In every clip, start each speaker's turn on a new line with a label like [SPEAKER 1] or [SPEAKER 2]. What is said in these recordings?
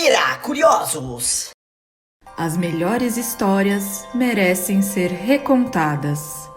[SPEAKER 1] Olá, curiosos!
[SPEAKER 2] As melhores histórias merecem ser recontadas.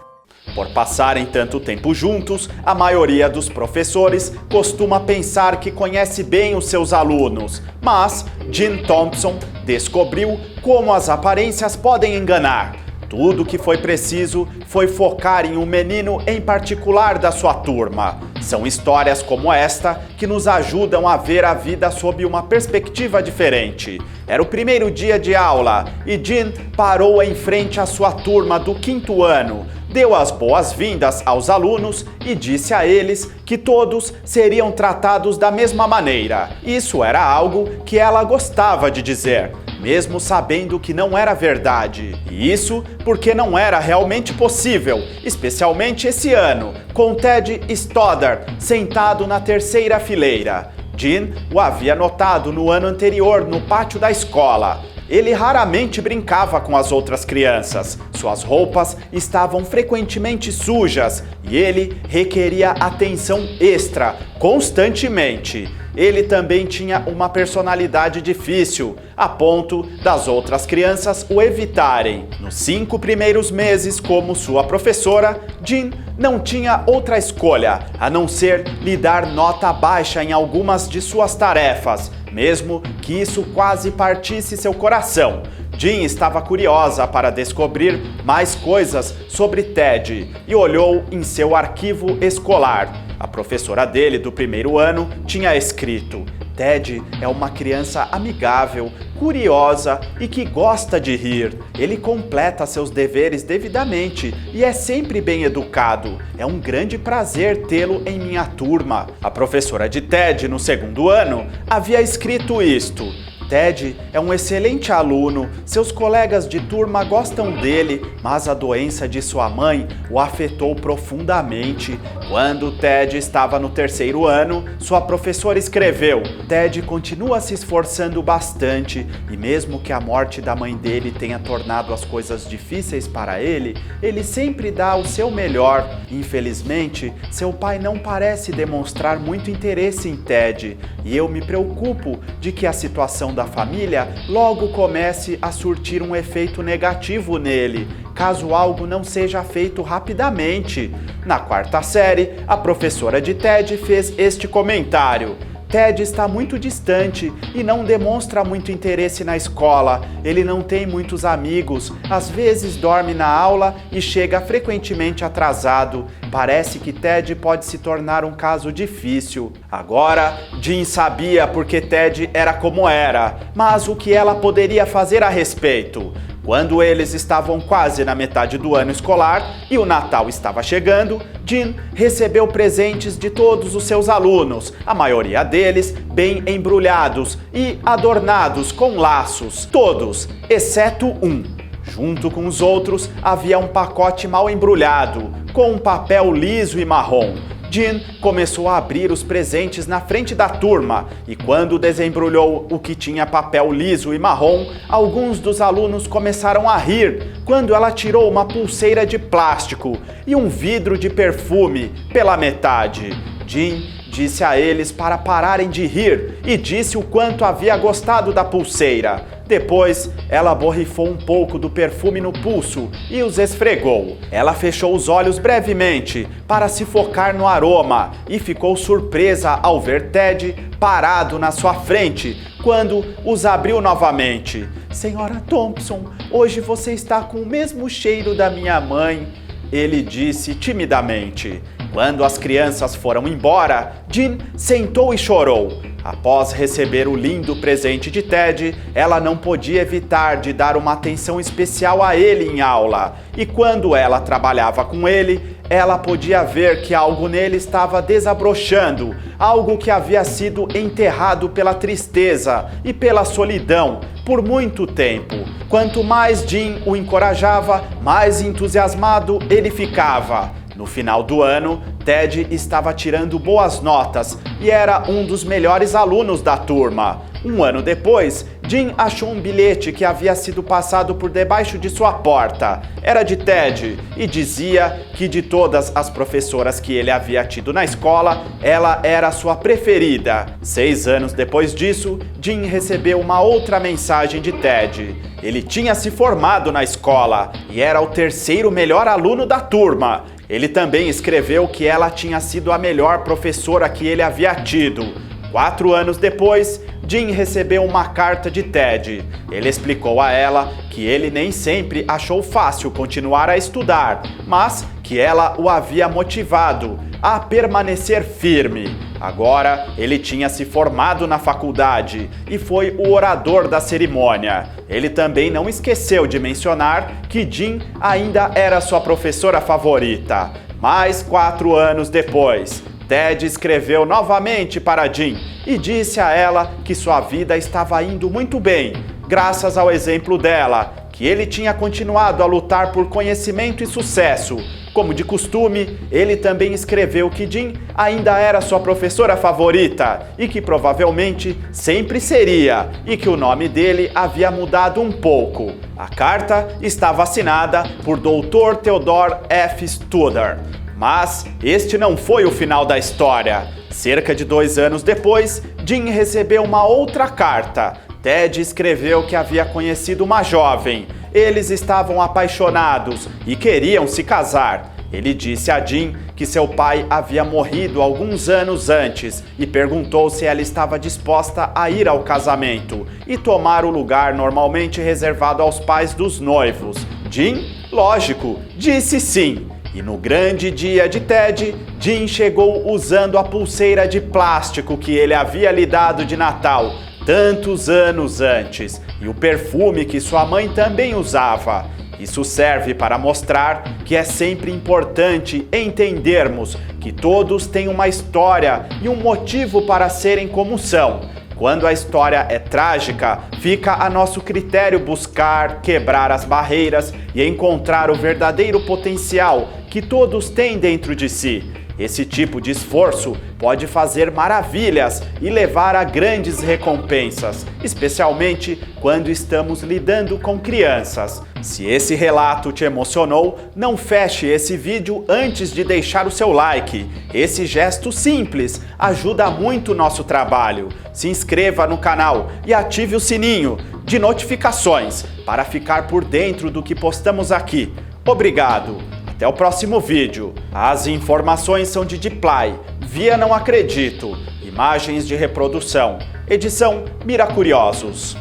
[SPEAKER 3] Por passarem tanto tempo juntos, a maioria dos professores costuma pensar que conhece bem os seus alunos, mas Dean Thompson descobriu como as aparências podem enganar. Tudo o que foi preciso foi focar em um menino em particular da sua turma. São histórias como esta que nos ajudam a ver a vida sob uma perspectiva diferente. Era o primeiro dia de aula e Dean parou em frente à sua turma do 5º ano, deu as boas-vindas aos alunos e disse a eles que todos seriam tratados da mesma maneira. Isso era algo que ela gostava de dizer, mesmo sabendo que não era verdade. E isso porque não era realmente possível, especialmente esse ano, com Ted Stoddard sentado na 3ª fileira. Dean o havia notado no ano anterior no pátio da escola. Ele raramente brincava com as outras crianças. Suas roupas estavam frequentemente sujas e ele requeria atenção extra, constantemente. Ele também tinha uma personalidade difícil, a ponto das outras crianças o evitarem. Nos 5 primeiros meses como sua professora, Dean não tinha outra escolha a não ser lhe dar nota baixa em algumas de suas tarefas, mesmo que isso quase partisse seu coração. Dean estava curiosa para descobrir mais coisas sobre Ted e olhou em seu arquivo escolar. A professora dele do 1º ano tinha escrito: Ted é uma criança amigável, curiosa e que gosta de rir. Ele completa seus deveres devidamente e é sempre bem educado. É um grande prazer tê-lo em minha turma. A professora de Ted no 2º ano havia escrito isto: Ted é um excelente aluno, seus colegas de turma gostam dele, mas a doença de sua mãe o afetou profundamente. Quando Ted estava no 3º ano, sua professora escreveu: Ted continua se esforçando bastante e mesmo que a morte da mãe dele tenha tornado as coisas difíceis para ele, ele sempre dá o seu melhor. Infelizmente, seu pai não parece demonstrar muito interesse em Ted e eu me preocupo de que a situação da família logo comece a surtir um efeito negativo nele, caso algo não seja feito rapidamente. Na 4ª série, a professora de Ted fez este comentário: Ted está muito distante e não demonstra muito interesse na escola. Ele não tem muitos amigos, às vezes dorme na aula e chega frequentemente atrasado. Parece que Ted pode se tornar um caso difícil. Agora, Dean sabia porque Ted era como era, mas o que ela poderia fazer a respeito? Quando eles estavam quase na metade do ano escolar e o Natal estava chegando, Dean recebeu presentes de todos os seus alunos, a maioria deles bem embrulhados e adornados com laços, todos, exceto um. Junto com os outros havia um pacote mal embrulhado, com um papel liso e marrom. Dean começou a abrir os presentes na frente da turma e quando desembrulhou o que tinha papel liso e marrom, alguns dos alunos começaram a rir quando ela tirou uma pulseira de plástico e um vidro de perfume pela metade. Dean disse a eles para pararem de rir e disse o quanto havia gostado da pulseira. Depois, ela borrifou um pouco do perfume no pulso e os esfregou. Ela fechou os olhos brevemente para se focar no aroma e ficou surpresa ao ver Ted parado na sua frente quando os abriu novamente. Senhora Thompson, hoje você está com o mesmo cheiro da minha mãe, ele disse timidamente. Quando as crianças foram embora, Dean sentou e chorou. Após receber o lindo presente de Ted, ela não podia evitar de dar uma atenção especial a ele em aula. E quando ela trabalhava com ele, ela podia ver que algo nele estava desabrochando, algo que havia sido enterrado pela tristeza e pela solidão por muito tempo. Quanto mais Dean o encorajava, mais entusiasmado ele ficava. No final do ano, Ted estava tirando boas notas e era um dos melhores alunos da turma. Um ano depois, Jim achou um bilhete que havia sido passado por debaixo de sua porta. Era de Ted e dizia que de todas as professoras que ele havia tido na escola, ela era a sua preferida. 6 anos depois disso, Jim recebeu uma outra mensagem de Ted. Ele tinha se formado na escola e era o 3º melhor aluno da turma. Ele também escreveu que ela tinha sido a melhor professora que ele havia tido. 4 anos depois, Jim recebeu uma carta de Ted. Ele explicou a ela que ele nem sempre achou fácil continuar a estudar, mas que ela o havia motivado a permanecer firme. Agora, ele tinha se formado na faculdade e foi o orador da cerimônia. Ele também não esqueceu de mencionar que Jim ainda era sua professora favorita. Mais 4 anos depois, Ted escreveu novamente para Jim e disse a ela que sua vida estava indo muito bem, graças ao exemplo dela, que ele tinha continuado a lutar por conhecimento e sucesso. Como de costume, ele também escreveu que Jim ainda era sua professora favorita e que provavelmente sempre seria, e que o nome dele havia mudado um pouco. A carta estava assinada por Dr. Theodore F. Studer. Mas este não foi o final da história. Cerca de 2 anos depois, Jim recebeu uma outra carta. Ted escreveu que havia conhecido uma jovem. Eles estavam apaixonados e queriam se casar. Ele disse a Jim que seu pai havia morrido alguns anos antes e perguntou se ela estava disposta a ir ao casamento e tomar o lugar normalmente reservado aos pais dos noivos. Jim, lógico, disse sim. E no grande dia de Ted, Jim chegou usando a pulseira de plástico que ele havia lhe dado de Natal tantos anos antes e o perfume que sua mãe também usava. Isso serve para mostrar que é sempre importante entendermos que todos têm uma história e um motivo para serem como são. Quando a história é trágica, fica a nosso critério buscar, quebrar as barreiras e encontrar o verdadeiro potencial que todos têm dentro de si. Esse tipo de esforço pode fazer maravilhas e levar a grandes recompensas, especialmente quando estamos lidando com crianças. Se esse relato te emocionou, não feche esse vídeo antes de deixar o seu like. Esse gesto simples ajuda muito o nosso trabalho. Se inscreva no canal e ative o sininho de notificações para ficar por dentro do que postamos aqui. Obrigado! Até o próximo vídeo. As informações são de Dply, via Não Acredito. Imagens de reprodução. Edição Mira Curiosos.